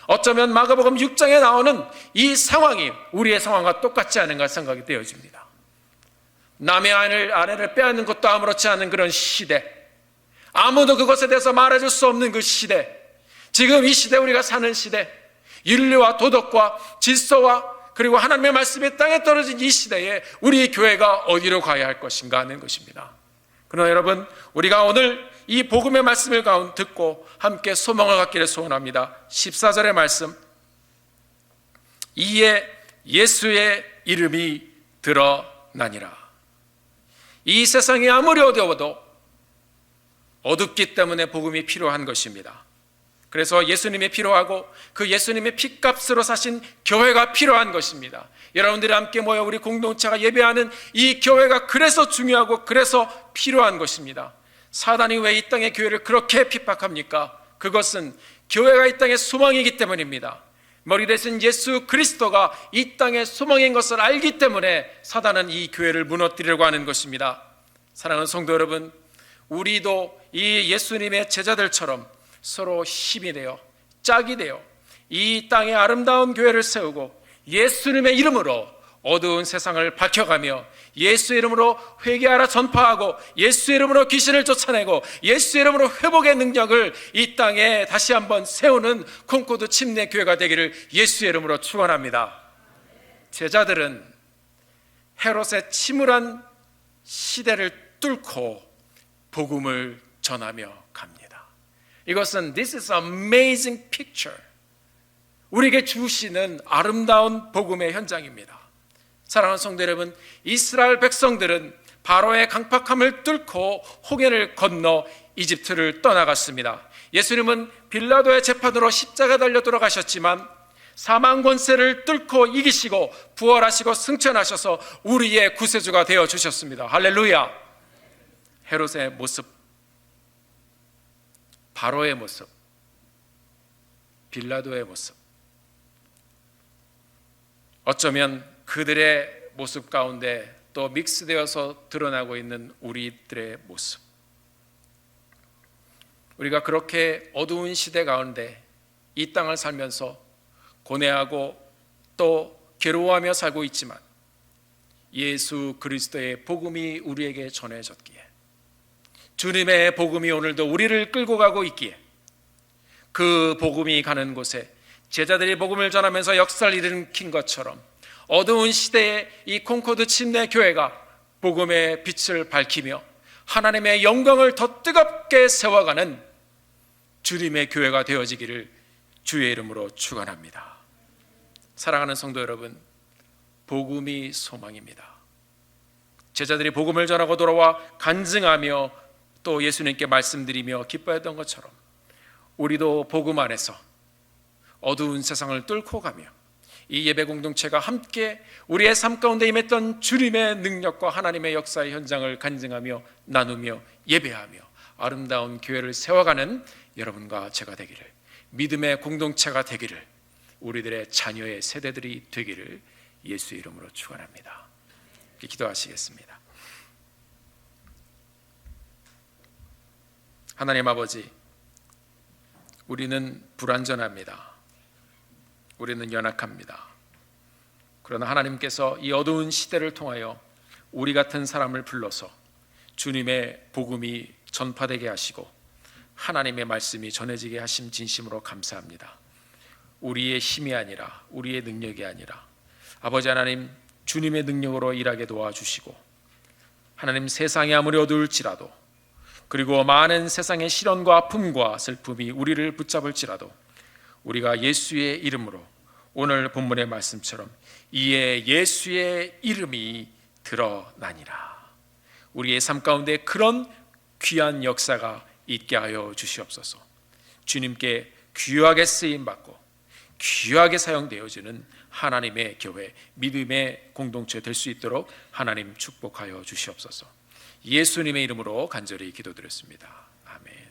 어쩌면 마가복음 6장에 나오는 이 상황이 우리의 상황과 똑같지 않은가 생각이 되어집니다. 남의 아내를 빼앗는 것도 아무렇지 않은 그런 시대, 아무도 그것에 대해서 말해줄 수 없는 그 시대, 지금 이 시대, 우리가 사는 시대, 윤리와 도덕과 질서와 그리고 하나님의 말씀이 땅에 떨어진 이 시대에 우리 교회가 어디로 가야 할 것인가 하는 것입니다. 그러나 여러분, 우리가 오늘 이 복음의 말씀을 듣고 함께 소망을 갖기를 소원합니다. 14절의 말씀, 이에 예수의 이름이 드러나니라. 이 세상이 아무리 어두워도 어둡기 때문에 복음이 필요한 것입니다. 그래서 예수님이 필요하고 그 예수님의 핏값으로 사신 교회가 필요한 것입니다. 여러분들이 함께 모여 우리 공동체가 예배하는 이 교회가 그래서 중요하고 그래서 필요한 것입니다. 사단이 왜 이 땅의 교회를 그렇게 핍박합니까? 그것은 교회가 이 땅의 소망이기 때문입니다. 머리 대신 예수 그리스도가 이 땅의 소망인 것을 알기 때문에 사단은 이 교회를 무너뜨리려고 하는 것입니다. 사랑하는 성도 여러분, 우리도 이 예수님의 제자들처럼 서로 힘이 되어 짝이 되어 이 땅에 아름다운 교회를 세우고 예수님의 이름으로 어두운 세상을 밝혀가며 예수의 이름으로 회개하라 전파하고 예수의 이름으로 귀신을 쫓아내고 예수의 이름으로 회복의 능력을 이 땅에 다시 한번 세우는 콩코드 침례 교회가 되기를 예수의 이름으로 축원합니다. 제자들은 헤롯의 침울한 시대를 뚫고 복음을 전하며 갑니다. 이것은 This is an amazing picture. 우리에게 주시는 아름다운 복음의 현장입니다. 사랑하는 성도 여러분, 이스라엘 백성들은 바로의 강팍함을 뚫고 홍해를 건너 이집트를 떠나갔습니다. 예수님은 빌라도의 재판으로 십자가 달려 돌아가셨지만 사망 권세를 뚫고 이기시고 부활하시고 승천하셔서 우리의 구세주가 되어주셨습니다. 할렐루야. 헤롯의 모습, 바로의 모습, 빌라도의 모습, 어쩌면 그들의 모습 가운데 또 믹스되어서 드러나고 있는 우리들의 모습, 우리가 그렇게 어두운 시대 가운데 이 땅을 살면서 고뇌하고 또 괴로워하며 살고 있지만 예수 그리스도의 복음이 우리에게 전해졌기에, 주님의 복음이 오늘도 우리를 끌고 가고 있기에, 그 복음이 가는 곳에 제자들이 복음을 전하면서 역사를 일으킨 것처럼 어두운 시대에 이 콩코드 침례 교회가 복음의 빛을 밝히며 하나님의 영광을 더 뜨겁게 세워가는 주님의 교회가 되어지기를 주의 이름으로 축원합니다. 사랑하는 성도 여러분, 복음이 소망입니다. 제자들이 복음을 전하고 돌아와 간증하며 또 예수님께 말씀드리며 기뻐했던 것처럼 우리도 복음 안에서 어두운 세상을 뚫고 가며 이 예배 공동체가 함께 우리의 삶 가운데 임했던 주님의 능력과 하나님의 역사의 현장을 간증하며 나누며 예배하며 아름다운 교회를 세워가는 여러분과 제가 되기를, 믿음의 공동체가 되기를, 우리들의 자녀의 세대들이 되기를 예수 이름으로 축원합니다. 기도하시겠습니다. 하나님 아버지, 우리는 불완전합니다. 우리는 연약합니다. 그러나 하나님께서 이 어두운 시대를 통하여 우리 같은 사람을 불러서 주님의 복음이 전파되게 하시고 하나님의 말씀이 전해지게 하심 진심으로 감사합니다. 우리의 힘이 아니라, 우리의 능력이 아니라 아버지 하나님, 주님의 능력으로 일하게 도와주시고, 하나님, 세상이 아무리 어두울지라도, 그리고 많은 세상의 시련과 아픔과 슬픔이 우리를 붙잡을지라도 우리가 예수의 이름으로 오늘 본문의 말씀처럼 이에 예수의 이름이 드러나니라, 우리의 삶 가운데 그런 귀한 역사가 있게 하여 주시옵소서. 주님께 귀하게 쓰임받고 귀하게 사용되어지는 하나님의 교회, 믿음의 공동체 될 수 있도록 하나님 축복하여 주시옵소서. 예수님의 이름으로 간절히 기도드렸습니다. 아멘.